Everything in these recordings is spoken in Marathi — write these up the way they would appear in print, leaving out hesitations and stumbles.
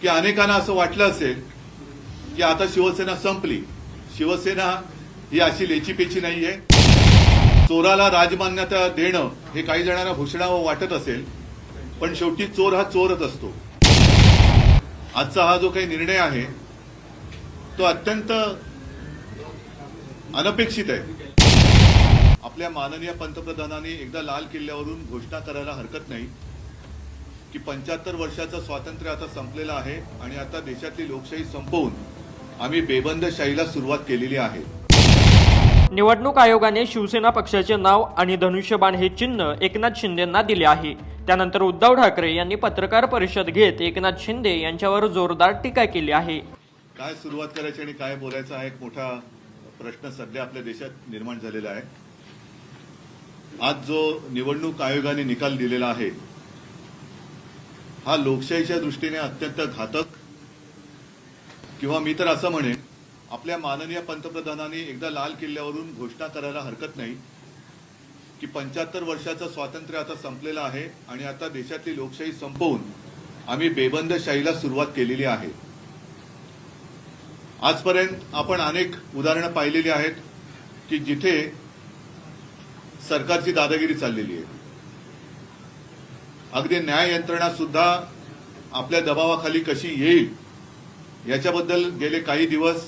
की अनेकांना असं वाटलं असेल की आता शिवसेना संपली. शिवसेना ही अशी लेचीपेची नाहीये. चोराला राजमान्यता देणं हे काही जणांना भूषणावं वाटत असेल, पण शेवटी चोर हा चोरच असतो. आजचा हा जो काही निर्णय आहे तो अत्यंत अनपेक्षित आहे. आपल्या माननीय पंतप्रधानांनी एकदा लाल किल्ल्यावरून घोषणा करायला हरकत नाही की 75 वर्षाचं स्वातंत्र्य आता संपलेलं आहे आणि आता देशातली लोकशाही संपवून आम्ही बेबंदशाहीला सुरुवात केलेली आहे. निवडणूक आयोगाने शिवसेना पक्षाचे नाव आणि धनुष्यबाण हे चिन्ह एकनाथ शिंदेंना दिले आहे. त्यानंतर उद्धव ठाकरे यांनी पत्रकार परिषद घेत एकनाथ शिंदे यांच्यावर जोरदार टीका केली आहे. काय सुरुवात करायची आणि काय बोलायचं हा एक मोठा प्रश्न सध्या आपल्या देशात निर्माण झालेला आहे. आज जो निवडणूक आयोगाने निकाल दिलेला आहे हा लोकशाहीच्या दृष्टीने अत्यंत घातक, किंवा मी तर असं म्हणेन आपल्या माननीय पंतप्रधानांनी एकदा लाल किल्ल्यावरून घोषणा करायला हरकत नाही की 75 वर्षाचं स्वातंत्र्य आता संपलेलं आहे आणि आता देशातली लोकशाही संपवून आम्ही बेबंदशाहीला सुरुवात केलेली आहे. आजपर्यंत आपण अनेक उदाहरणं पाहिलेली आहेत की जिथे सरकारची दादागिरी चाललेली आहे. अगदी न्याय यंत्रणा सुद्धा आपल्या दबावाखाली कशी येईल याच्याबद्दल गेले काही दिवस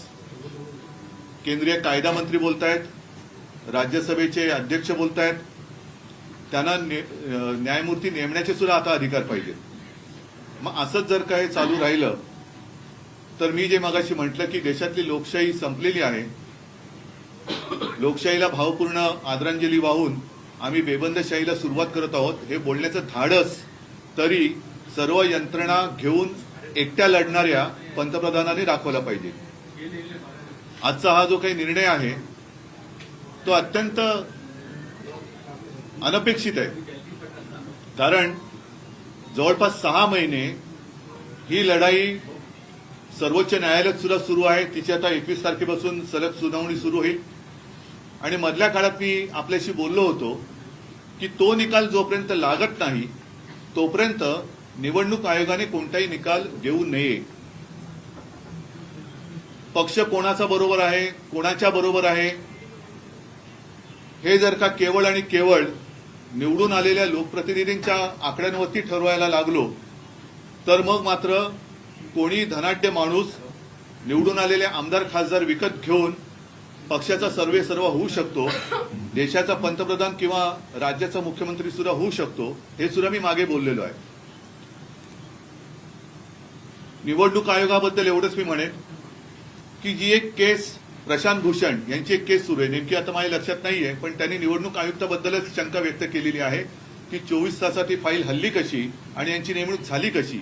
केंद्रीय कायदा मंत्री बोलतायत, राज्यसभेचे अध्यक्ष बोलतायत. त्यांना न्यायमूर्ती नेमण्याचे सुद्धा आता अधिकार पाहिजेत. मग असंच जर काय चालू राहिलं तर मी जे मगाशी म्हटलं की देशातली लोकशाही संपलेली आहे, लोकशाहीला भावपूर्ण आदरांजली वाहून आम्ही बेबंदशाहीला सुरुवात करत आहोत, हे बोलण्याचं धाडस तरी सर्व यंत्रणा घेऊन एकट्या लढणाऱ्या पंतप्रधानांनी दाखवला पाहिजे. आजचा हा जो काही निर्णय आहे तो अत्यंत अनपेक्षित आहे. कारण जवळपास 6 महिने ही लढाई सर्वोच्च न्यायालयात सुद्धा सुरू आहे. तिची आता 21 तारखेपासून सलग सुनावणी सुरू होईल. आणि मधल्या काळात मी आपल्याशी बोललो होतो की तो निकाल जोपर्यंत लागत नाही तोपर्यंत निवडणूक आयोगाने कोणताही निकाल देऊ नये. पक्ष कोणाचा बरोबर आहे, कोणाच्या बरोबर आहे हे जर का केवळ आणि केवळ निवडून आलेल्या लोकप्रतिनिधींच्या आकड्यांवरती ठरवायला लागलो तर मग मात्र कोणी धनाढ्य माणूस निवडून आलेले आमदार खासदार विकत घेऊन पक्षाचा सर्वेसर्वा होऊ शकतो, देशाचा पंतप्रधान किंवा राज्याचा मुख्यमंत्री सुद्धा होऊ शकतो, हे सुद्धा मी मागे बोललेलो आहे. निवडणूक आयोगाबद्दल एवढंच मी म्हणेन की जी एक केस प्रशांत भूषण यांची एक केस सुरू आहे, नेमकी आता माझ्या लक्षात नाहीये, पण त्यांनी निवडणूक आयुक्ताबद्दलच शंका व्यक्त केलेली आहे की 24 तासात ही फाईल हल्ली कशी आणि यांची नेमणूक झाली कशी.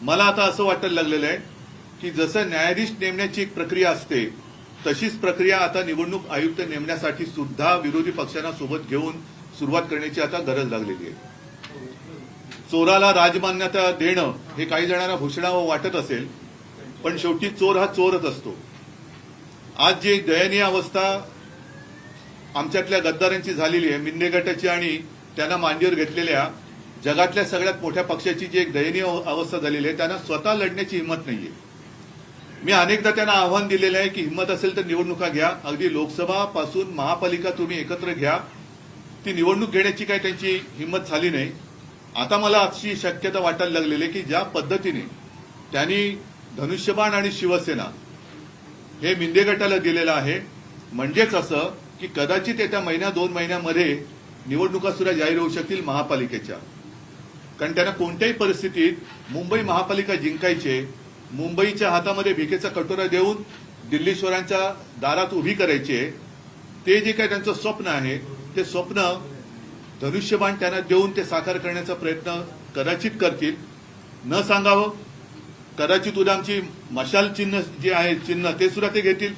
मला आता असं वाटायला लागलेलं आहे की जसं न्यायाधीश नेमण्याची एक प्रक्रिया असते तशीच प्रक्रिया आता निवडणूक आयुक्त नेमण्यासाठी सुद्धा विरोधी पक्षांना सोबत घेऊन सुरुवात करण्याची आता गरज लागलेली आहे. चोराला राजमान्यता देणं हे काही जणांना भूषणावं वाटत असेल, पण शेवटी चोर हा चोरच असतो. आज जी दयनीय अवस्था आमच्यातल्या गद्दारांची झालेली आहे, मिंदे गटाची आणि त्यांना मांडीवर घेतलेल्या जगातल्या सगळ्यात मोठ्या पक्षाची जी एक दयनीय अवस्था झालेली आहे, त्यांना स्वतः लढण्याची हिंमत नाहीये. मी अनेकदा त्यांना आव्हान दिलेलं आहे की हिंमत असेल तर निवडणुका घ्या, अगदी लोकसभा पासून महापालिका तुम्ही एकत्र घ्या. ती निवडणूक घेण्याची काही त्यांची हिंमत झाली नाही. आता मला अशी शक्यता वाटायला लागलेली आहे की ज्या पद्धतीने त्यांनी धनुष्यबाण आणि शिवसेना हे मिंदे गटाला दिलेलं आहे, म्हणजेच असं की कदाचित येत्या 1-2 महिन्यामध्ये निवडणुका सुद्धा जाहीर होऊ शकतील महापालिकेच्या. कारण त्यांना कोणत्याही परिस्थितीत मुंबई महापालिका जिंकायचे, मुंबईच्या हातामध्ये भिकेचा कटोरा देऊन दिल्लीश्वरांच्या दारात उभी करायची, ते जे काही त्यांचं स्वप्न आहे ते स्वप्न धनुष्यबाण त्यांना देऊन ते साकार करण्याचा प्रयत्न कदाचित करतील. न सांगावं, कदाचित उद्या आमची मशाल चिन्ह जे आहे चिन्ह ते सुद्धा ते घेतील.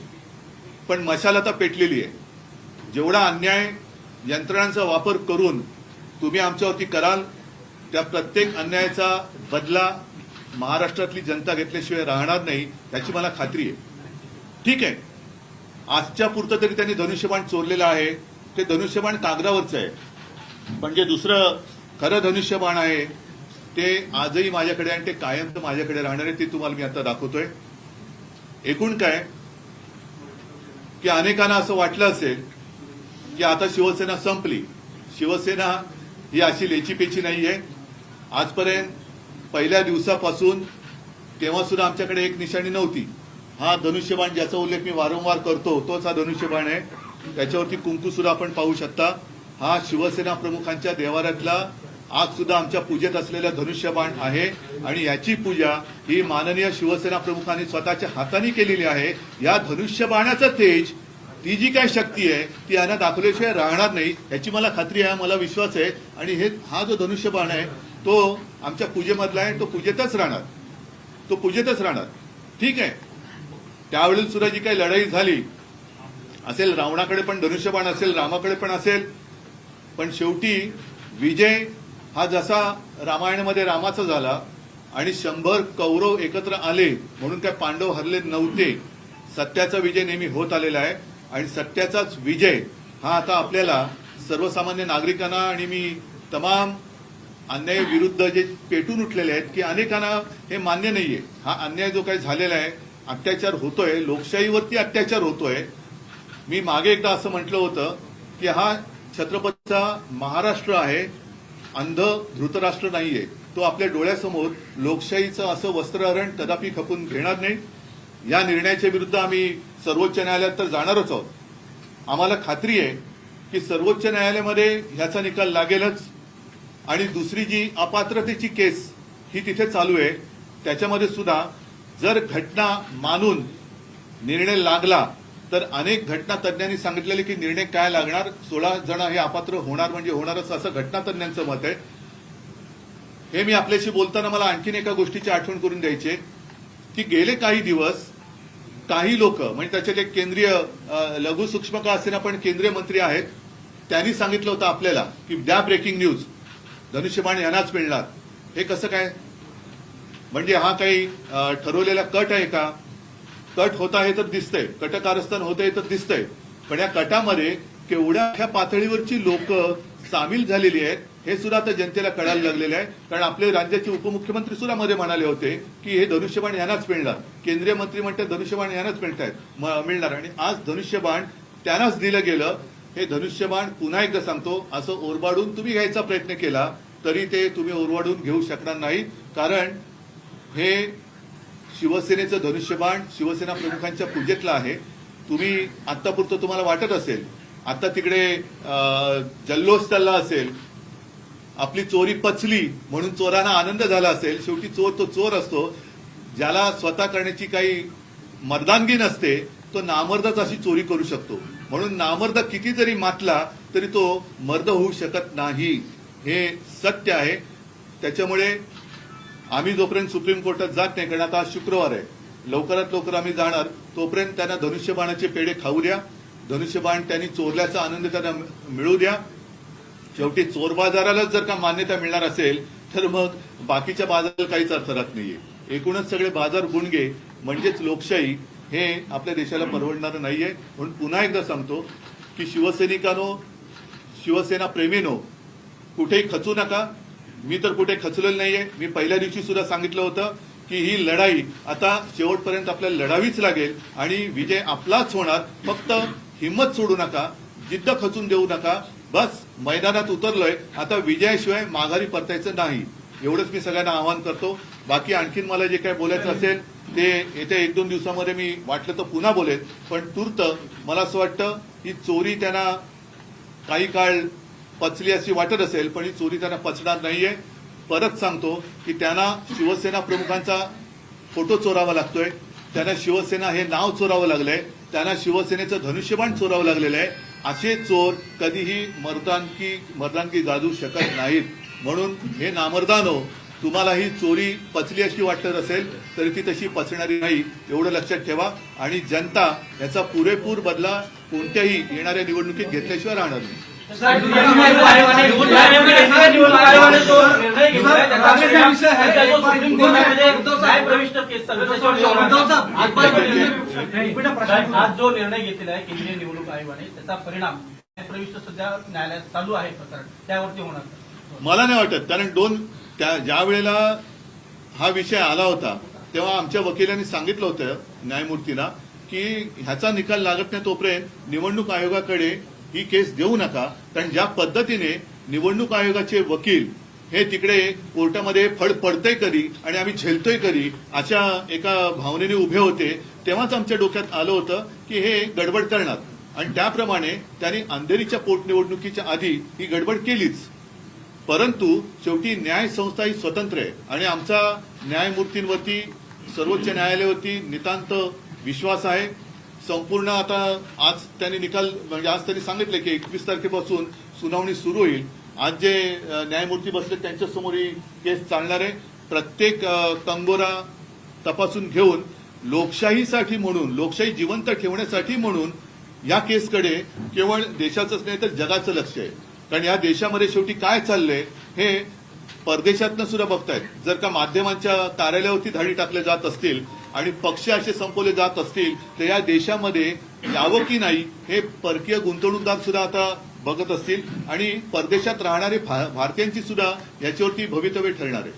पण मशाल आता पेटलेली आहे. जेवढा अन्याय यंत्रणांचा वापर करून तुम्ही आमच्यावरती कराल त्या प्रत्येक अन्यायाचा बदला महाराष्ट्रातली जनता घेतल्याशिवाय राहणार नाही याची मला खात्री आहे. ठीक आहे, आजच्या पुरतं तरी त्यांनी धनुष्यबाण चोरलेलं आहे. ते धनुष्यबाण कागदावरचं आहे, पण जे दुसरं खरं धनुष्यबाण आहे ते आजही माझ्याकडे आणि ते कायम माझ्याकडे राहणार आहे, ते तुम्हाला मी आता दाखवतोय. एकूण काय की अनेकांना असं वाटलं असेल की आता शिवसेना संपली. शिवसेना ही अशी लेचीपेची नाहीये. आजपर्यंत पहिल्या दिवसापासून तेव्हा सुद्धा आमच्याकडे एक निशाणी नव्हती. हा धनुष्यबाण ज्याचा उल्लेख मी वारंवार करतो तोच हा धनुष्यबाण आहे. त्याच्यावरती कुंकू सुद्धा आपण पाहू शकता. हा शिवसेना प्रमुखांच्या देवाऱ्यातला आज सुद्धा आमच्या पूजेत असलेला धनुष्यबाण आहे आणि याची पूजा ही माननीय शिवसेना प्रमुखांनी स्वतःच्या हाताने केलेली आहे. या धनुष्यबाणाचं तेज, ती जी काय शक्ती आहे ती यांना दाखवल्याशिवाय राहणार नाही याची मला खात्री आहे, मला विश्वास आहे. आणि हा जो धनुष्यबाण आहे तो आमच्या पूजेमधला आहे, तो पूजेतच राहणार. ठीक आहे. त्यावेळेला सुद्धा जी काही लढाई झाली असेल, रावणाकडे पण धनुष्यबाण असेल, रामाकडे पण असेल, पण शेवटी विजय हा जसा रामायणामध्ये रामाचा झाला आणि 100 कौरव एकत्र आले म्हणून काय पांडव हरले नव्हते. सत्याचा विजय नेहमी होत आलेला आहे आणि सत्याचाच विजय हा आता आपल्याला सर्वसामान्य नागरिकांना आणि मी तमाम अन्याय विरुद्ध जे पेटून उठलेले आहेत की अनेकांना हे मान्य नाहीये. हा अन्याय जो काही झालेला आहे, अत्याचार होतोय, लोकशाहीवरती अत्याचार होतोय. मी मागे एकदा असं म्हटलं होतं की हा छत्रपतीचा महाराष्ट्र आहे, अंध धृतराष्ट्र नाहीये. तो आपल्या डोळ्यासमोर लोकशाहीचं असं वस्त्रहरण कदापि खपून घेणार नाही. या निर्णयाच्या विरुद्ध आम्ही सर्वोच्च न्यायालयात तर जाणारच आहोत. आम्हाला खात्री आहे की सर्वोच्च न्यायालयामध्ये ह्याचा निकाल लागेलच. आणि दुसरी जी अपात्रतेची केस ही तिथे चालू आहे, त्याच्यामध्ये सुद्धा जर घटना मानून निर्णय लागला तर अनेक घटना तज्ञांनी सांगितलेले की निर्णय काय लागणार, 16 जण हे अपात्र होणार म्हणजे होणारच असं घटना तज्ञांचं मत आहे. हे मी आपल्याशी बोलताना मला आणखीन एका गोष्टीची आठवण करून द्यायची की गेले काही दिवस काही लोक म्हणजे त्याच्यात एक केंद्रीय लघु सूक्ष्म का असेना पण केंद्रीय मंत्री आहेत, त्यांनी सांगितलं होतं आपल्याला की द्या ब्रेकिंग न्यूज, धनुष्यबाण यांनाच मिळणार. हे कसं काय? म्हणजे हा काही ठरवलेला कट आहे का? कट होत आहे तर दिसतंय, कटकारस्थान होत आहे तर दिसतंय, पण या कटामध्ये केवढ्या पातळीवरची लोक सामील झालेली आहेत हे सुद्धा आता जनतेला कळायला लागलेलं आहे. कारण आपले राज्याचे उपमुख्यमंत्री सुद्धा मध्ये म्हणाले होते की हे धनुष्यबाण यांनाच मिळणार. केंद्रीय मंत्री म्हणतात धनुष्यबाण यांनाच मिळणार आणि आज धनुष्यबाण त्यांनाच दिलं गेलं. हे धनुष्यबाण पुन्हा एकदा सांगतो, असं ओरबाडून तुम्ही घ्यायचा प्रयत्न केला तरी ते तुम्ही ओरबाडून घेऊ शकणार नाही. कारण हे शिवसेनेचं धनुष्यबाण शिवसेना प्रमुखांच्या पूजेतलं आहे. तुम्ही आतापुरतं तुम्हाला वाटत असेल, आता तिकडे जल्लोष चालला असेल, आपली चोरी पचली म्हणून चोरांना आनंद झाला असेल. शेवटी चोर तो चोर असतो. ज्याला स्वतः करण्याची काही मर्दानगी नसते तो नामर्दच अशी चोरी करू शकतो. म्हणून नामर्द किती जरी मातला तरी तो मर्द होऊ शकत नाही, हे सत्य आहे. त्याच्यामुळे आम्ही जोपर्यंत सुप्रीम कोर्टात जात नाही, कारण आता आज शुक्रवार आहे, लवकरात लवकर आम्ही जाणार, तोपर्यंत त्यांना धनुष्यबाणाचे पेढे खाऊ द्या. धनुष्यबाण त्यांनी चोरल्याचा आनंद त्यांना मिळू द्या. शेवटी चोर बाजारालाच जर का मान्यता मिळणार असेल तर मग बाकीच्या बाजाराला काहीच अर्थ राहत नाहीये. एकूणच सगळे बाजार गुणगे म्हणजेच लोकशाही हे आपल्या देशाला परवडणारं नाहीये. म्हणून पुन्हा एकदा सांगतो की शिवसैनिकांनो, शिवसेना प्रेमीनो, कुठेही खचू नका. मी तर कुठे खचलेलं नाहीये. मी पहिल्या दिवशी सुद्धा सांगितलं होतं की ही लढाई आता शेवटपर्यंत आपल्याला लढावीच लागेल आणि विजय आपलाच होणार. फक्त हिंमत सोडू नका, जिद्द खचून देऊ नका. बस मैदानात उतरलोय, आता विजयाशिवाय माघारी परतायचं नाही, एवढंच मी सगळ्यांना आवाहन करतो. बाकी आणखीन मला जे काही बोलायचं असेल ते येत्या 1-2 दिवसामध्ये मी वाटलं तर पुन्हा बोलेन. पण तूर्त मला असं वाटतं ही चोरी त्यांना काही काळ पचली अशी वाटत असेल, पण ही चोरी त्यांना पचणार नाहीये. परत सांगतो की त्यांना शिवसेना प्रमुखांचा फोटो चोरावा लागतोय, त्यांना शिवसेना हे नाव चोरावं लागलंय, त्यांना शिवसेनेचं धनुष्यबाण चोरावं लागलेलं आहे. असे चोर कधीही मर्दानगी गाजू शकत नाहीत. म्हणून हे नामर्दानो, तुम्हाला ही चोरी पचली अशी वाटत असेल तरी ती तशी पचणारी नाही, एवढं लक्षात ठेवा. आणि जनता याचा पुरेपूर बदला कोणत्याही येणाऱ्या निवडणुकीत घेतल्याशिवाय राहणार नाही. आज जो निर्णय घेतलेला आहे केंद्रीय निवडणूक आयोगाने त्याचा परिणाम प्रविष्ट सध्या न्यायालयात चालू आहे प्रकरण, त्यावरती होणार? मला नाही वाटत, कारण 2 ज्या वेळेला हा विषय आला होता तेव्हा आमच्या वकिलांनी सांगितलं होतं न्यायमूर्तीला की ह्याचा निकाल लागत नाही तोपर्यंत निवडणूक आयोगाकडे ही केस देऊ नका, कारण ज्या पद्धतीने निवडणूक आयोगाचे वकील हे तिकडे कोर्टामध्ये फड पडतंय कधी आणि आम्ही झेलतोय कधी अशा एका भावनेने उभे होते, तेव्हाच आमच्या डोक्यात आलं होतं की हे गडबड करणार आणि त्याप्रमाणे त्यांनी अंधेरीच्या पोटनिवडणुकीच्या आधी ही गडबड केलीच. परंतु शेवटी न्याय संस्था ही स्वतंत्र आहे आणि आमचा न्यायमूर्तींवरती सर्वोच्च न्यायालयावरती नितांत विश्वास आहे. संपूर्ण आता आज त्यांनी निकाल म्हणजे आज त्यांनी सांगितलं की 21 तारखेपासून सुनावणी सुरू होईल. आज जे न्यायमूर्ती बसले त्यांच्यासमोर ही केस चालणार आहे. प्रत्येक कंगोरा तपासून घेऊन लोकशाहीसाठी म्हणून, लोकशाही जिवंत ठेवण्यासाठी म्हणून या केसकडे केवळ देशाचंच नाही तर जगाचं लक्ष आहे. कारण या देशामध्ये शेवटी काय चाललंय हे परदेशातनं सुद्धा बघतायत. जर का माध्यमांच्या कार्यालयावरती धाडी टाकल्या जात असतील आणि पक्ष असे संपवले जात असतील तर या देशामध्ये यावं की नाही हे परकीय गुंतवणूकदार सुद्धा आता बघत असतील आणि परदेशात राहणारे भारतीयांची सुद्धा याच्यावरती भवितव्य ठरणार आहे.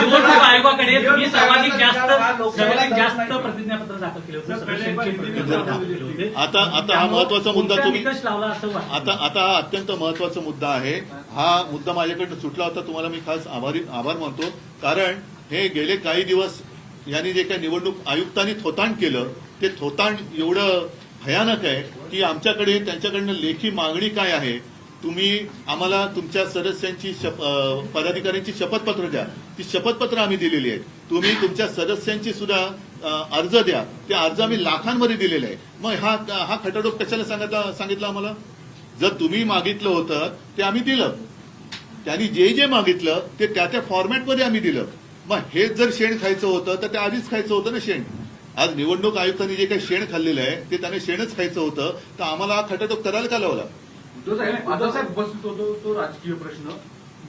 निवडणूक आयोगाकडे तुम्ही सर्वाधिक जास्त प्रतिज्ञापत्र दाखल केले होते. आता हा महत्वाचा मुद्दा तुम्ही निकष लावला असं वाटतं. आता हा अत्यंत महत्वाचा मुद्दा आहे. हा मुद्दा माझ्याकडनं सुटला होता, तुम्हाला मी खास आभार मानतो. कारण हे गेले काही दिवस यांनी जे काही निवडणूक आयुक्तांनी थोतांड केलं ते थोतांड एवढं भयानक आहे की आमच्याकडे त्यांच्याकडनं लेखी मागणी काय आहे, तुम्ही आम्हाला तुमच्या सदस्यांची पदाधिकाऱ्यांची शपथपत्र द्या. ती शपथपत्र आम्ही दिलेली आहेत. तुम्ही तुमच्या सदस्यांची सुद्धा अर्ज द्या. ते अर्ज आम्ही लाखांमध्ये दिलेले आहे. मग हा खटाटोप कशाला सांगितलं आम्हाला? जर तुम्ही मागितलं होतं ते आम्ही दिलं, त्यांनी जे मागितलं ते त्या फॉर्मॅटमध्ये आम्ही दिलं. मग हेच जर शेण खायचं होतं तर ते आधीच खायचं होतं ना शेण. आज निवडणूक आयुक्तांनी जे काही शेण खाल्लेलं आहे ते त्याने शेणच खायचं होतं, तर आम्हाला हा खटाटोप करायला का लावला? साहेब उपस्थित होतो तो राजकीय प्रश्न.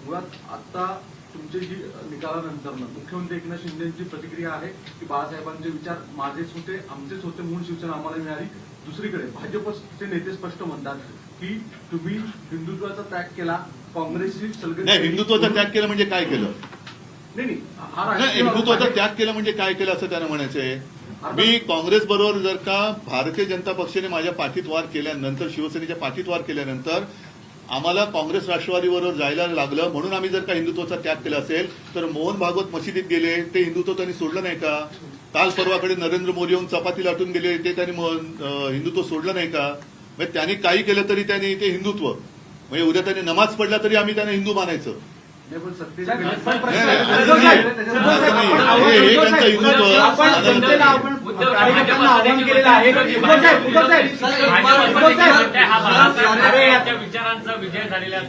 मुळात आता तुमच्या जी निकालानंतर मुख्यमंत्री एकनाथ शिंदेची प्रतिक्रिया आहे की बाळासाहेबांचे विचार माझेच होते, आमचेच होते, म्हणून शिवसेना आम्हाला मिळाली. दुसरीकडे भाजपचे नेते स्पष्ट म्हणतात की तुम्ही हिंदुत्वाचा त्याग केला, काँग्रेसची सलगत नाही. हिंदुत्वाचा त्याग केला म्हणजे काय केलं? नाही, हिंदुत्वाचा त्याग केला म्हणजे काय केलं असं त्यानं म्हणायचंय. मी काँग्रेस बरोबर जर का भारतीय जनता पक्षाने माझ्या पाठीत वार केल्यानंतर, शिवसेनेच्या पाठीत वार केल्यानंतर आम्हाला काँग्रेस राष्ट्रवादी बरोबर जायला लागलं म्हणून आम्ही जर का हिंदुत्वाचा त्याग केला असेल तर मोहन भागवत मशिदीत गेले ते हिंदुत्व त्यांनी सोडलं नाही का? काल परवाकडे नरेंद्र मोदी येऊन चपाती लाटून गेले ते त्यांनी हिंदुत्व सोडलं नाही का? म्हणजे त्यांनी काही केलं तरी त्यांनी ते हिंदुत्व, म्हणजे उद्या त्यांनी नमाज पडला तरी आम्ही त्यांना हिंदू मानायचं. हे त्यांचं हिंदुत्व.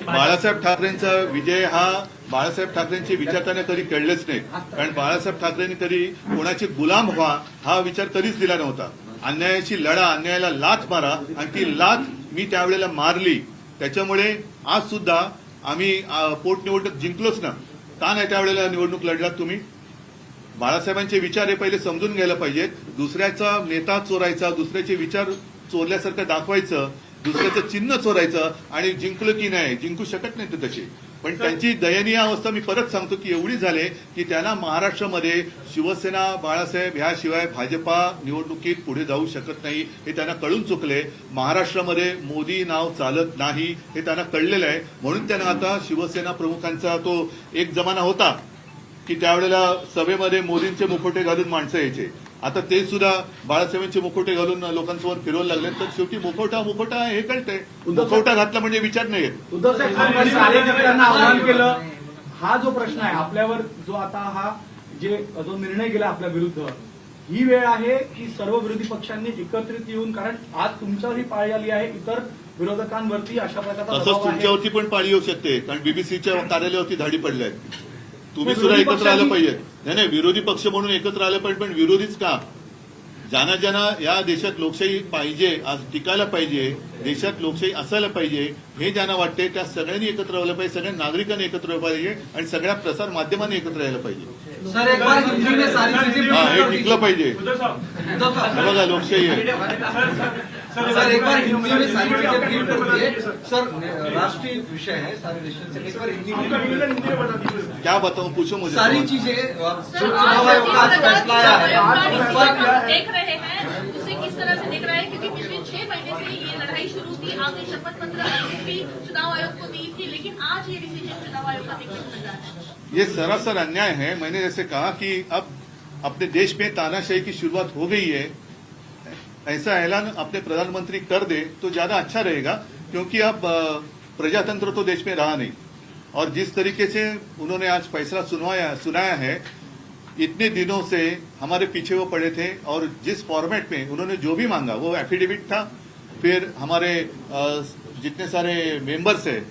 बाळासाहेब ठाकरेंचा विजय हा बाळासाहेब ठाकरेंचे विचार त्यांना कधी कळलेच नाही. कारण बाळासाहेब ठाकरेंनी कधी कोणाचे गुलाम व्हा हा विचार कधीच दिला नव्हता. अन्यायाची लढा, अन्यायाला लाथ मारा, आणि ती लाथ मी त्यावेळेला मारली. त्याच्यामुळे आज सुद्धा आम्ही पोटनिवडणूक जिंकलोच ना. का नाही त्यावेळेला निवडणूक लढलात तुम्ही? बाळासाहेबांचे विचार हे पहिले समजून घ्यायला पाहिजेत. दुसऱ्याचा नेता चोरायचा, दुसऱ्याचे विचार चोरल्यासारखं दाखवायचं, दुसऱ्याचं चिन्ह चोरायचं आणि जिंकलं की नाही, जिंकू शकत नाही ते तशी. पण त्यांची दयनीय अवस्था मी परत सांगतो की एवढी झाली की त्यांना महाराष्ट्रामध्ये शिवसेना, बाळासाहेब ह्याशिवाय भाजपा निवडणुकीत पुढे जाऊ शकत नाही हे त्यांना कळून चुकले. महाराष्ट्रामध्ये मोदी नाव चालत नाही हे त्यांना कळलेलं आहे. म्हणून त्यांना आता शिवसेना प्रमुखांचा तो एक जमाना होता की त्यावेळेला सभेमध्ये मोदींचे मुखोटे घालून माणसं यायचे. आता ते सुद्धा बाळासाहेबांचे मुखोटे घालून लोकांसमोर फिरवायला लागले. तर शेवटी मुखोटा हे कळतंय. मुखोटा घातला म्हणजे विचार नाही येत. उद्धव साहेब आवाहन केलं. हा जो प्रश्न आहे आपल्यावर, जो आता हा जो निर्णय गेला आपल्या विरुद्ध, ही वेळ आहे की सर्व विरोधी पक्षांनी एकत्रित येऊन, कारण आज तुमच्यावरही पाळी आली आहे, इतर विरोधकांवरती अशा प्रकारचा तसंच तुमच्यावरती पण पाळी येऊ शकते. कारण बीबीसीच्या कार्यालयावरती धाडी पडल्या आहेत. तुम्ही सुद्धा एकत्र आलं पाहिजे. नाही, विरोधी पक्ष म्हणून एकत्र आलं पाहिजे. पण विरोधीच का? ज्यांना या देशात लोकशाही पाहिजे, आज टिकायला पाहिजे, देशात लोकशाही असायला पाहिजे हे ज्यांना वाटते त्या सगळ्यांनी एकत्र राहिलं पाहिजे, सगळ्या नागरिकांनी एकत्र राहिलं पाहिजे आणि सगळ्या प्रसार माध्यमांनी एकत्र राहिलं पाहिजे. हे टिकलं पाहिजे. बघा लोकशाही आहे. सर एक बार हिंदी में सारी चीजें ब्रीफ कर दिए सर। राष्ट्रीय विषय है सारे देश से, एक बार हिंदी में क्या बताऊं, पूछो मुझे। सारी चीजें चुनाव आयोग का आज फैसला आया है उस पर देख रहे हैं, उसे किस तरह से देख रहे हैं, क्योंकि पिछले 6 महीने से ये लड़ाई शुरू थी, आपने शपथ पत्र भी चुनाव आयोग को दी थी, लेकिन आज ये डिसीजन चुनाव आयोग का देखने को मिल रहा है। ये सरासर अन्याय है। मैंने जैसे कहा कि अब अपने देश में तानाशाही की शुरुआत हो गई है, ऐसा ऐलान अपने प्रधानमंत्री कर दे तो ज्यादा अच्छा रहेगा, क्योंकि अब प्रजातंत्र तो देश में रहा नहीं। और जिस तरीके से उन्होंने आज फैसला सुनाया है, इतने दिनों से हमारे पीछे वो पड़े थे, और जिस फॉर्मेट में उन्होंने जो भी मांगा, वो एफिडेविट था, फिर हमारे जितने सारे मेंबर्स है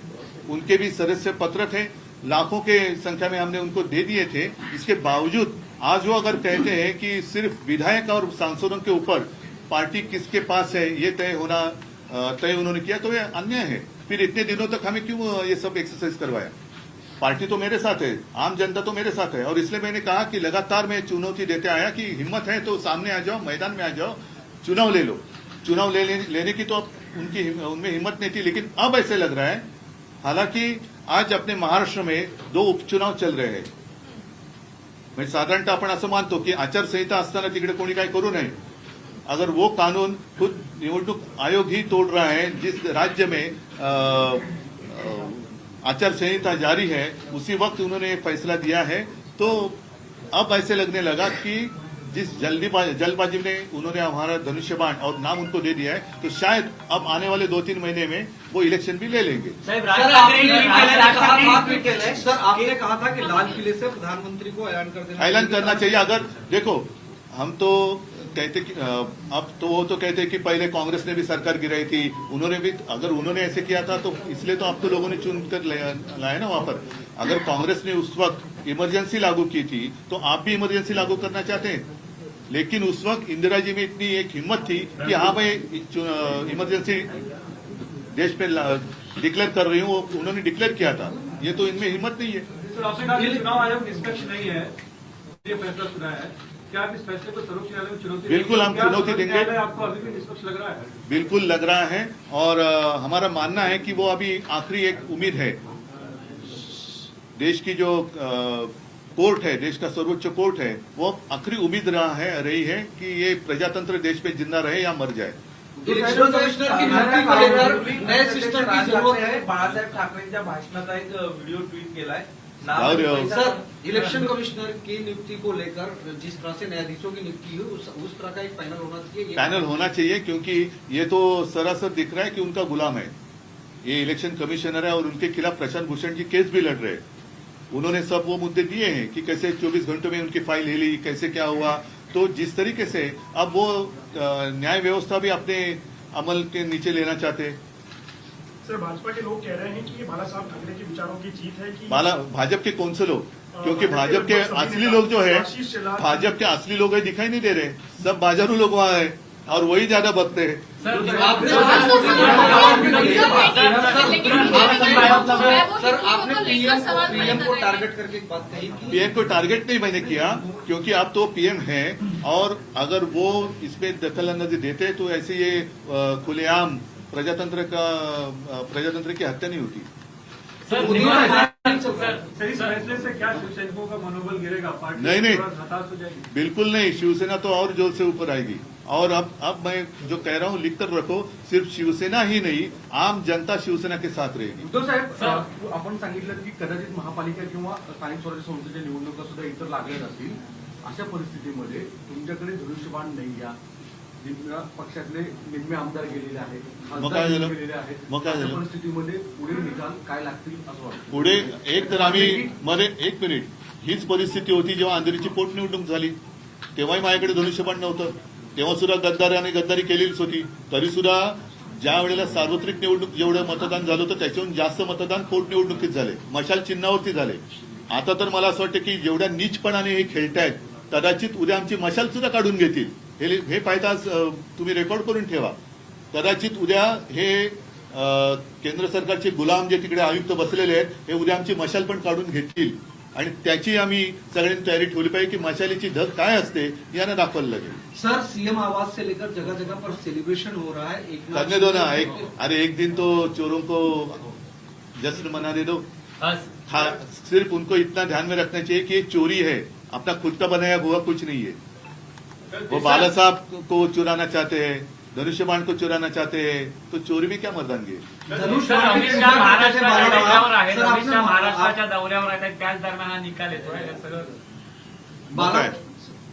उनके भी सदस्य पत्र थे, लाखों के संख्या में हमने उनको दे दिए थे। इसके बावजूद आज वो अगर कहते हैं कि सिर्फ विधायक और सांसदों के ऊपर पार्टी किसके पास है ये तय उन्होंने किया, तो ये अन्याय है। फिर इतने दिनों तक हमें क्यों ये सब एक्सरसाइज करवाया? पार्टी तो मेरे साथ है, आम जनता तो मेरे साथ है, और इसलिए मैंने कहा कि लगातार मैं चुनौती देते आया कि हिम्मत है तो सामने आ जाओ, मैदान में आ जाओ, चुनाव ले लो। चुनाव लेने की तो अब उनमें हिम्मत नहीं थी, लेकिन अब ऐसे लग रहा है, हालांकि आज अपने महाराष्ट्र में 2 उपचुनाव चल रहे हैं। म्हणजे साधारणतः आपण असं मानतो की आचारसंहिता असताना तिकडे कोणी काही करू नये। अगर वो कानून खुद निवडणूक आयोग ही तोड़ रहा है, जिस राज्य में आचार संहिता जारी है, उसी वक्त उन्होंने फैसला दिया है, तो अब ऐसे लगने लगा कि जिस जल्दबाजी में उन्होंने हमारा धनुष्यबाण और नाम उनको दे दिया है, तो शायद अब आने वाले 2-3 महीने में वो इलेक्शन भी ले लेंगे। साहेब, सर आपने कहा था कि लाल किले से प्रधानमंत्री को ऐलान कर देना, ऐलान करना चाहिए। अगर देखो, हम तो कहते कि अब तो वो तो कहते कि पहले कांग्रेस ने भी सरकार गिराई थी, उन्होंने भी, अगर उन्होंने ऐसे किया था तो इसलिए तो आप तो लोगों ने चुनकर लाया ना वहां पर। अगर कांग्रेस ने उस वक्त इमरजेंसी लागू की थी तो आप भी इमरजेंसी लागू करना चाहते हैं, लेकिन उस वक्त इंदिरा जी में इतनी एक हिम्मत थी कि हाँ भाई इमरजेंसी देश में डिक्लेयर कर रही हूँ, उन्होंने डिक्लेयर किया था। ये तो इनमें हिम्मत नहीं है। सर, आपने कहा कि चुनाव आयोग निष्पक्ष नहीं है, ये फैसला सुना है, क्या आप इस फैसले को सर्वोच्च न्यायालय में चुनौती देंगे? बिल्कुल, हम चुनौती देंगे। आपको अभी भी निष्पक्ष लग रहा है? बिल्कुल लग रहा है, और हमारा मानना है कि वो अभी आखिरी एक उम्मीद है। देश की जो कोर्ट है, देश का सर्वोच्च कोर्ट है, वो आखिरी उम्मीद रही है कि ये प्रजातंत्र देश में जिंदा रहे या मर जाए। इलेक्शन कमिश्नर की नियुक्ती को लेकर नए सिस्टम की जरूरत है। बाळासाहेब ठाकरेंच्या भाषणाचा एक व्हिडिओ ट्वीट केलाय। सर, इलेक्शन कमिश्नर की नियुक्ति को लेकर जिस तरह से न्यायाधीशों की नियुक्ति हुई, उस तरह का एक पैनल होना चाहिए। पैनल होना चाहिए, क्योंकि ये तो सरासर दिख रहा है कि उनका गुलाम है। ये इलेक्शन कमिश्नर है और उनके खिलाफ प्रशांत भूषण की केस भी लड़ रहे हैं। उन्होंने सब वो मुद्दे दिए हैं कि कैसे 24 घंटों में उनकी फाइल हिली, कैसे क्या हुआ। तो जिस तरीके से अब वो न्याय व्यवस्था भी अपने अमल के नीचे लेना चाहते हैं। सर, भाजपा के लोग कह रहे हैं कि ये बाला साहब ठाकरे के विचारों की जीत है कि भाजपा के कौन से लोग? क्योंकि भाजपा के असली लोग जो है, भाजपा के असली लोग दिखाई नहीं दे रहे, सब बाजारू लोग वहां है और वही ज्यादा भक्त है। सर आपने पीएम को टारगेट करके एक बात कही कि पीएम को टारगेट नहीं मैंने किया, क्योंकि आप तो पीएम हैं, और अगर वो इसमें दखल अंदाजी देते तो ऐसे ये खुलेआम प्रजातंत्र की हत्या नहीं होती। सर, इस फैसले से क्या शिवसैनिकों का मनोबल गिरेगा? पार्टी नहीं, हताश हो जाएगी? बिल्कुल नहीं, शिवसेना तो और जोर से ऊपर आएगी। और अब मैं जो कह रहा हूँ लिख कर रखो, सिर्फ शिवसेना ही नहीं, आम जनता शिवसेना के साथ रहेगी। उद्धव साहेब, आपण सांगितलं की कदाचित महापालिका किंवा स्थानिक स्वराज्य संस्थेच्या निवडणुका सुद्धा इतर लागल्या असतील, अशा परिस्थितीमध्ये तुमच्याकडे धनुष्यबाण नाही, या पक्षातले निम्मे आमदार गेलेले आहेत, खासदार गेलेले आहेत, अशा परिस्थितीमध्ये पुढे निकाल काय लागतील असं वाटतं? पुढे एक तर आम्ही एक मिनिट, हीच परिस्थिती होती जेव्हा अंधेरीची पोटनिवडणूक झाली, तेव्हाही माझ्याकडे धनुष्यबाण नव्हतं, तेव्हा सुद्धा गद्दारी केलेलीच होती। तरी सुद्धा ज्या वेळेला सार्वत्रिक निवडणूक जेवढं मतदान झालं होतं त्याच्याहून जास्त मतदान पोटनिवडणुकीत झाले, मशाल चिन्हावरती झाले। आता तर मला असं वाटतं की जेवढ्या नीचपणाने हे खेळतायत, कदाचित उद्या आमची मशाल सुद्धा काढून घेतील। हे पाहता तुम्ही रेकॉर्ड करून ठेवा। कदाचित उद्या हे केंद्र सरकारचे गुलाम जे तिकडे आयुक्त बसलेले आहेत, हे उद्या आमची मशाल पण काढून घेतील। आणि त्याची आम्ही सगळ्यांनी तयारी ठेवली पाहिजे की मशालीची धग काय असते यानं दाखवायला लागेल. सर सीएम आवास से लेकर जगह जगह पर सेलिब्रेशन हो रहा है. करने दो ना, एक दिन तो चोरों को जश्न मनाने दो. सिर्फ उनको इतना ध्यान में रखना चाहिए कि ये चोरी है, अपना खुद का बनाया हुआ कुछ नहीं है. वो बाला साहब को चुराना चाहते हैं, धनुष्य बाण को चुराना चाहते हैं, तो चोरी भी क्या मर्दानगी है. धनुष सर, अमित शाह महाराष्ट्राच्या दौऱ्यावर आहेत. सर, अमित शाह आपने महाराष्ट्राच्या दौऱ्यावर आहेत. त्याच दरम्यान हा निकाल येतोय. हे सगळं बाला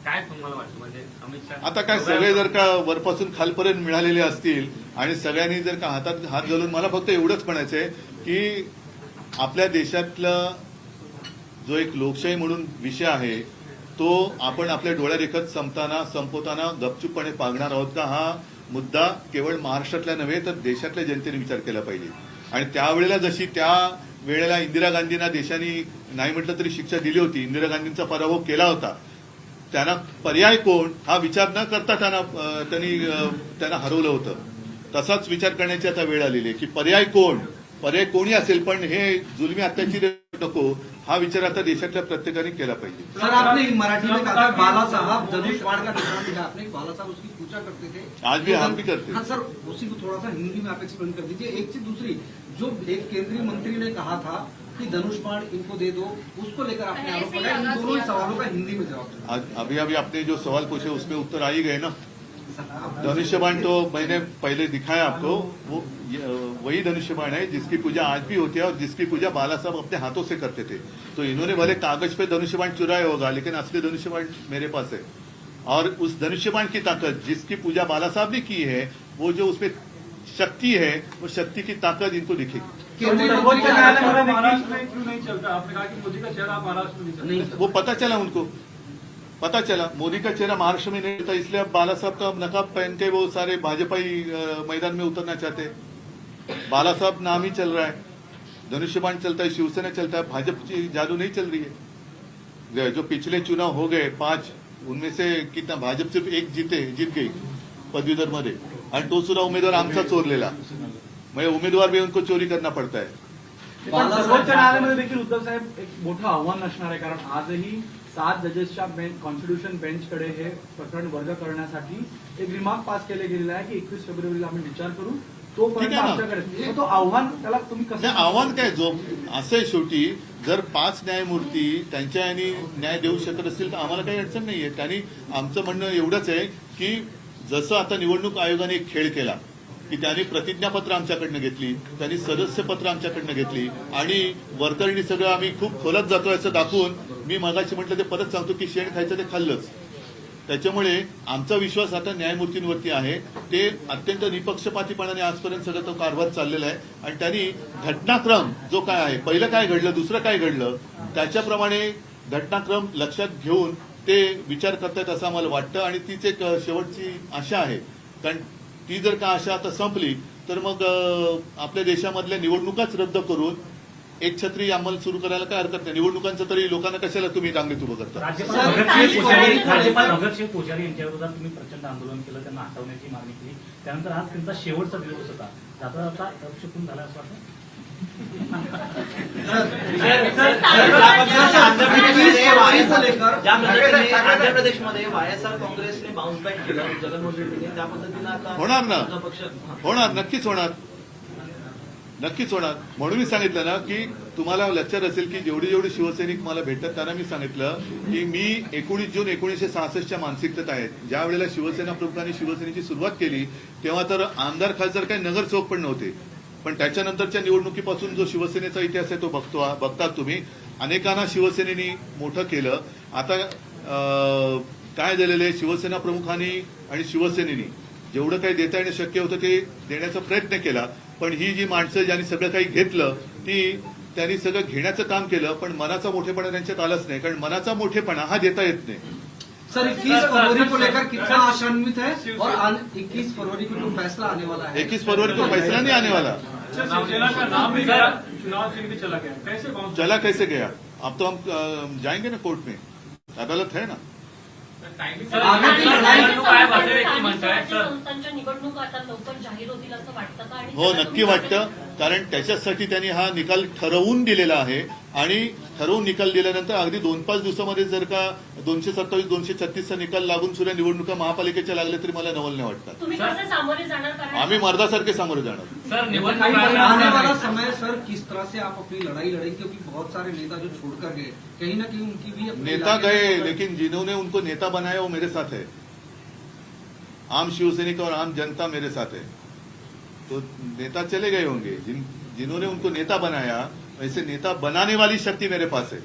काय तुम्हाला वाटतं म्हणजे अमित शाह आता काय सगळे जर का वरपासून खालपर्यंत मिळालेले असतील आणि सगळ्यांनी जर का हातात हात घालून, मला फक्त एवढंच म्हणायचं आहे की आपल्या देशातला जो एक लोकशाही म्हणून विषय आहे तो आपण आपल्या डोळ्यारेखत संपवताना गपचूपपणे पागणार आहोत का, हा मुद्दा केवळ महाराष्ट्रातल्या नव्हे तर देशातल्या जनतेने विचार केला पाहिजे. आणि त्यावेळेला जशी त्या वेळेला इंदिरा गांधींना देशाने नाही म्हटलं तरी शिक्षा दिली होती, इंदिरा गांधींचा पराभव केला होता, त्यांना पर्याय कोण हा विचार न करता त्यांना हरवलं होतं. तसाच विचार करण्याची आता वेळ आलेली आहे की पर्याय कोणी असेल पण हे जुलमी अत्याचारी नको, हा विचार आता देशातल्या प्रत्येकाने केला पाहिजे. सर आपने मराठी में कहा था बाला साहब धनुष बाण का निशान दिखा आपने. बाला साहब उसकी पूजा करते थे, आज भी हम भी करते हैं. हाँ सर, उसी को थोड़ा सा हिंदी में आप एक्सप्लेन कर दीजिए. एक चीज दूसरी, जो एक केंद्रीय मंत्री ने कहा था कि धनुष बाण इनको दे दो, उसको लेकर आपने आरोप लगाया. इन दोनों ही सवालों का हिंदी में जवाब दीजिए. आज अभी आपने जो सवाल पूछे उसमें उत्तर आ ही गए ना. धनुष्यबाण तो मैंने पहले दिखाया आपको, वो वही धनुष्यबाण है जिसकी पूजा आज भी होती है और जिसकी पूजा बाला साहब अपने हाथों से करते थे. तो इन्होंने भले कागज पे धनुष्यबाण चुराया होगा लेकिन असली धनुष्यबाण मेरे पास है. और उस धनुष्यबाण की ताकत जिसकी पूजा बाला साहब ने की है, वो जो उसमें शक्ति है, वो शक्ति की ताकत इनको दिखेगी. केंद्रीय सर्वोच्च मंत्री न्यायालय ने महाराष्ट्र में क्यों नहीं चलता. आपने कहा कि मोदी का चेहरा महाराष्ट्र में नहीं चलता. वो पता चला उनको, पता चला मोदी का चेहरा महाराष्ट्र में नहीं था, इसलिए अब बाला साहब का नकाब पहन के वो सारे भाजपाई मैदान में उतरना चाहते हैं. बाला साहब नाम ही चल रहा है, धनुष्यबाण चलता है, शिवसेना चलता है, भाजपा की जादू नहीं चल रही है. जो पिछले चुनाव हो गए 5, उनमें से कितना भाजप सिर्फ एक जीत गई पदवीधर मध्ये, आणि तो सुद्धा उमेदवार आमचा चोरलेला. म्हणजे उमेदवार भी उनको चोरी करना पड़ता है. पण सर्वोच्च न्यायालयामध्ये देखील उद्धव साहेब एक मोठं आव्हान असणार आहे, कारण आजही 7 जजेसच्या कॉन्स्टिट्यूशन बेंचकडे हे प्रकरण वर्ग करण्यासाठी एक रिमार्क पास केले गेलेला आहे की 21 फेब्रुवारीला आपण विचार करू, तोपर्यंत ठीक आहे ना. आमच्याकडे. मग तो आव्हान त्याला तुम्ही कसं नाही, आव्हान काय, जो असं आहे शेवटी जर 5 न्यायमूर्ती त्यांच्या यांनी न्याय देऊ शकत असतील तर आम्हाला काही अडचण नाहीये. त्यांनी आमचं म्हणणं एवढंच आहे की जसं आता निवडणूक आयोगाने एक खेळ केला की त्यांनी प्रतिज्ञापत्र आमच्याकडनं घेतली, त्यांनी सदस्यपत्र आमच्याकडनं घेतली आणि वरकरणी सगळं आम्ही खूप खोलात जातोय असं दाखवून, मी मगाशी म्हटलं ते परत सांगतो की शेण खायचं ते खाल्लंच. त्याच्यामुळे आमचा विश्वास आता न्यायमूर्तींवरती आहे. ते अत्यंत निपक्षपातीपणाने आजपर्यंत सगळं तो कारभार चाललेला आहे आणि त्यांनी घटनाक्रम जो काय आहे, पहिलं काय घडलं, दुसरं काय घडलं, त्याच्याप्रमाणे घटनाक्रम लक्षात घेऊन ते विचार करतायत असं आम्हाला वाटतं. आणि तीच एक शेवटची आशा आहे, कारण ती जर का आशा आता संपली तर मग आपल्या देशामधल्या निवडणुकाच रद्द करून एक छत्री अंमल सुरू करायला काय हरकत नाही. निवडणुकांचं तरी लोकांना कशाला तुम्ही रांगेत उभं करता. राज्यपाल भगतसिंग कोश्यारी यांच्या विरोधात तुम्ही प्रचंड आंदोलन केलं, त्यांना हटवण्याची मागणी केली, त्यानंतर आज त्यांचा शेवटचा दिवस होता, जाता जाता अपशकून झाला असं वाटतं. आंध्र प्रदेशमध्ये वायएसआर काँग्रेसने बाउन्स बॅक केलं, जगनमोहन रेड्डीने, त्या पद्धतीनं आता होणार ना, पक्ष होणार, नक्कीच होणार, नक्कीच होणार. म्हणून मी सांगितलं ना की तुम्हाला लक्षात असेल की जेवढे शिवसैनिक मला भेटतात त्यांना मी सांगितलं की मी 19 जून 1966च्या मानसिकतेत आहेत. ज्या वेळेला शिवसेना प्रमुखांनी शिवसेनेची सुरुवात केली तेव्हा तर आमदार खासदार काही नगरसेवक पण नव्हते, पण त्याच्यानंतरच्या निवडणुकीपासून जो शिवसेनेचा इतिहास आहे तो बघतात तुम्ही. अनेकांना शिवसेनेनी मोठं केलं. आता काय झालेलं आहे, शिवसेना प्रमुखांनी आणि शिवसेनेनी जेवढं काही देता येणं शक्य होतं ते देण्याचा प्रयत्न केला, पण ही जी माणसं ज्यांनी सगळं काही घेतलं त्यांनी सगळं घेण्याचं काम केलं, पण मनाचा मोठेपणा त्यांच्यात आलाच नाही, कारण मनाचा मोठेपणा हा देता येत नाही. सर 21 फरवरी को लेकर कितना आशान्वित है और 21 फरवरी को जो फैसला आने वाला है, 21 फरवरी को फैसला नहीं आने वाला. शिवसेना का नाम भी गया, चुनाव चिन्ह भी चला गया, कैसे बाउंस चला कैसे गया, अब तो हम जाएंगे ना कोर्ट में, अदालत है ना. संस्थांच्या निवडणुका आता लवकर जाहीर होतील असं वाटतं का? हो, नक्की वाटतं, कारण त्याच्यासाठी त्यांनी हा निकाल ठरवून दिलेला आहे आणि ठरवून निकाल दिल्यानंतर अगदी 2-5 दिवसामध्ये जर का 227, 236चा निकाल लागून सुद्धा निवडणुका महापालिकेच्या लागल्या तरी मला नवल नाही वाटतात. तुम्ही कसं सामोरे जाणार कारण आम्ही मर्दासारखे सामोरे जाणार. सर आने वाला समय सर किस तरह से आप अपनी लड़ाई लड़ेंगे, क्योंकि बहुत सारे नेता जो छोड़कर गए कहीं ना कहीं उनकी भी अपने नेता इलाके गए में- लेकिन जिन्होंने उनको नेता बनाया वो मेरे साथ है. आम शिवसैनिक और आम जनता मेरे साथ है. तो नेता चले गए होंगे, जिन्होंने उनको नेता बनाया वैसे नेता बनाने वाली शक्ती मेरे पास है.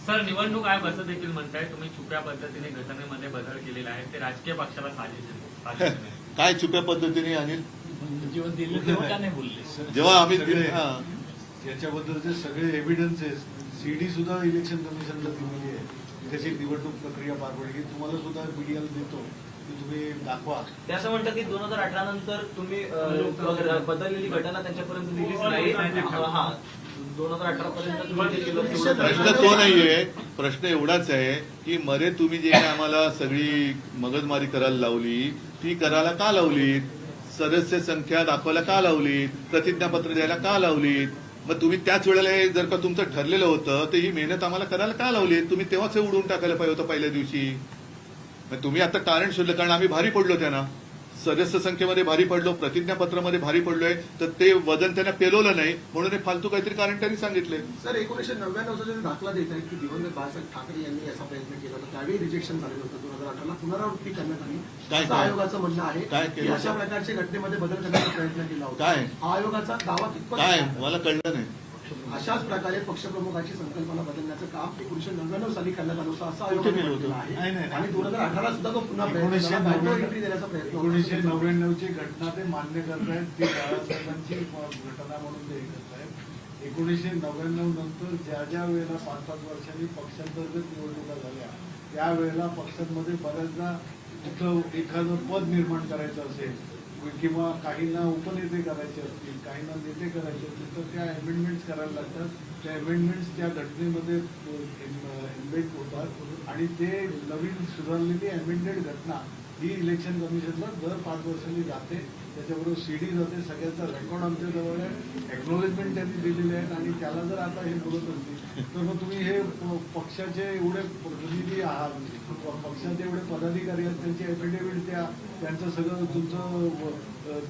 सर, निवडणूक आयोग असं देखील म्हणताय तुम्ही छुप्या पद्धतीने घटनेमध्ये बदल केलेला आहे, ते राजकीय पक्षाला साजेस आहे. काय चुक्या पद्धतीने अनिल जेव्हा दिलं तेव्हा का नाही बोलले? जेव्हा आम्ही याच्याबद्दलचे सगळे एव्हिडन्सेस सीडी सुद्धा इलेक्शन कमिशनला दिलेली आहे. कशी निवडणूक प्रक्रिया पार पडली तुम्हाला सुद्धा मीडियाला देतो की तुम्ही दाखवा. ते असं म्हणतात की 2018 नंतर तुम्ही बदललेली घटना त्यांच्यापर्यंत दिलीच नाही. हा 2018 पर्यंत तुम्ही जे केलं तेवढं प्रश्न तो नाहीये. प्रश्न एवढाच आहे की मरे तुम्ही जे काही आम्हाला सगळी मगजमारी करायला लावली ती करायला का लावली? सदस्य संख्या दाखवायला का लावली? प्रतिज्ञापत्र द्यायला का लावली? मग तुम्ही त्याच वेळेला हे जर का तुमचं ठरलेलं होतं तर ही मेहनत आम्हाला करायला का लावली? तुम्ही तेव्हाच हे उडवून टाकायला पाहिजे होतं पहिल्या दिवशी. मग तुम्ही आता कारण शोधलं, कारण आम्ही भारी पडलो त्यांना. सदस्य संख्येमध्ये भारी पडलो, प्रतिज्ञापत्रामध्ये भारी पडलोय, तर ते वजन त्यांना पेलवलं नाही म्हणून हे फालतू काहीतरी कारण त्यांनी सांगितले. सर 1999चा जो दाखला देत आहे की दिवंगत बाळासाहेब ठाकरे यांनी असा प्रयत्न केला होता, त्यावेळी रिजेक्शन झालेलं होतं. 2018ला पुनरावृत्ती करण्यात आली काय असं आयोगाचं म्हणणं आहे काय की केलं? अशा प्रकारच्या घटनेमध्ये बदल करण्याचा प्रयत्न केला होता. काय? हा आयोगाचा दावा कितपत काय आहे? मला कळलं नाही. अशाच प्रकारे पक्षप्रमुखाची संकल्पना बदलण्याचं काम 1999 साली करण्यात आलं होतं असं कुठे केलं आयोगाने होतं? म्हटलं नाही, आहे. नाही. आणि 2018ला सुद्धा तो पुन्हा प्रयत्न केला. बायको एंट्री देण्याचा प्रयत्न होता. 1999ची घटना ते मान्य करतायत, ती बाळासाहेबांची घटना म्हणून ते हे करतायत. 1999 नंतर ज्या ज्या वेळेला 5-5 वर्षांनी पक्षांतर्गत निवडणुका झाल्या त्यावेळेला पक्षांमध्ये बऱ्याचदा कुठलं एखादं पद निर्माण करायचं असेल किंवा काहींना उपनेते करायचे असतील, काहींना नेते करायचे असतील तर त्या अमेंडमेंट्स करायला लागतात. त्या अमेंडमेंट्स त्या घटनेमध्ये इन्व्हेंट होतात आणि ते नवीन सुधारलेली अमेंडेड घटना ही इलेक्शन कमिशनला दर 5 वर्षांनी जाते. त्याच्याबरोबर सीडी जाते. सगळ्याचा रेकॉर्ड आमच्या जवळ आहे, एक्नॉलेजमेंट त्यांनी दिलेले आहेत. आणि त्याला जर आता हे बोलत असतील तर मग तुम्ही हे पक्षाचे एवढे प्रतिनिधी आहात, पक्षाचे एवढे पदाधिकारी आहेत, त्यांची एफिडेव्हिट द्या, त्यांचं सगळं तुमचं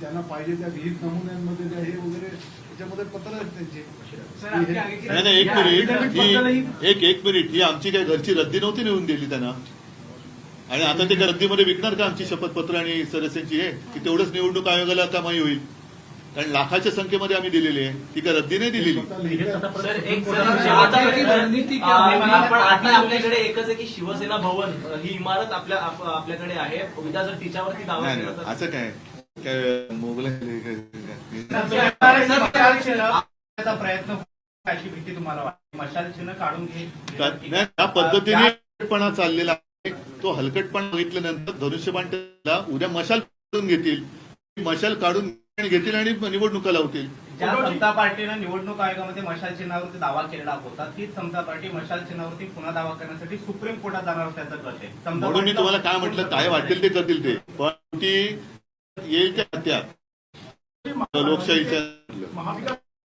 त्यांना पाहिजे त्या विहित नमुन्यांमध्ये द्या हे वगैरे त्याच्यामध्ये पत्र आहेत त्यांचे. नाही नाही, एक मिनिट ही आमची काय घरची रद्दी नव्हती नेऊन दिली त्यांना. आणि आता ते रद्दीमध्ये विकणार का आमची शपथपत्र आणि सदस्यांची आहे की तेवढंच निवडणूक आयोगाला कमाई होईल? कारण लाखाच्या संख्येमध्ये आम्ही दिलेली आहे, ती काय रद्दी नाही दिलेली. सर एक रणनीती आपण आता आपल्याकडे एकच आहे की शिवसेना भवन ही इमारत आपल्याकडे आहे. उद्या जर तिच्यावरती दावा नाही केला नाही, तर असं काय मोगलाई प्रयत्न अशी भीती तुम्हाला वाटते? मशाल चिन्ह काढून नाही, त्या पद्धतीने हलकटपणा चाललेला आहे. तो हलकटपणा बघितल्यानंतर धनुष्यबाण उद्या मशाल काढून घेतील, मशाल काढून घेतील आणि निवडणुका लावतील. ज्या समता पार्टीनं निवडणूक आयोगामध्ये मशाल चिन्हावरती दावा केलेला होता तीच समता पार्टी मशाल चिन्हावरती पुन्हा दावा करण्यासाठी सुप्रीम कोर्टात जाणार असल्याचं कळते. म्हणून मी तुम्हाला काय म्हटलं, काय वाटेल ते करतील ते, पण ती येईल त्या लोकशाहीच्या.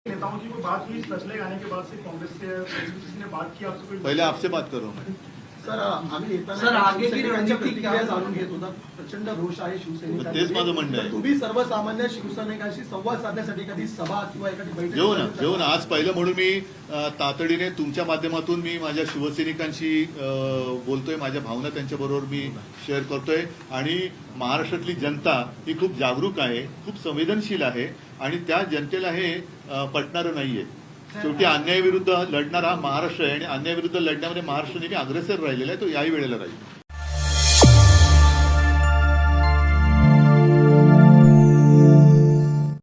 नेताओं की कोई बात हुई सच आने के बाद से कांग्रेस से बात की आपसे? पहिले आपसे बात करो. सर आम्ही सर, आगे की रणनीती प्रतिक्रिया जाणून घेत होता. प्रचंड रोष आहे शिवसैनिकांमध्ये. तेच माझं म्हणणं आहे. तुम्ही सर्वसामान्य शिवसैनिकांशी संवाद साधण्यासाठी एखादी सभा किंवा एखादी बैठक घेऊ ना. आज पहिलं म्हणून मी तातडीने तुमच्या माध्यमातून मी माझ्या शिवसैनिकांशी बोलतोय, माझ्या भावना त्यांच्याबरोबर मी शेअर करतोय. आणि महाराष्ट्रातली जनता ही खूप जागरूक आहे, खूप संवेदनशील आहे आणि त्या जनतेला हे पटणारं नाहीये. शेवटी अन्यायाविरुद्ध लढणारा महाराष्ट्र आहे आणि अन्यायाविरुद्ध लढण्यामध्ये महाराष्ट्र नेहमी अग्रेसर राहिलेला आहे, तो याही वेळेला राहील.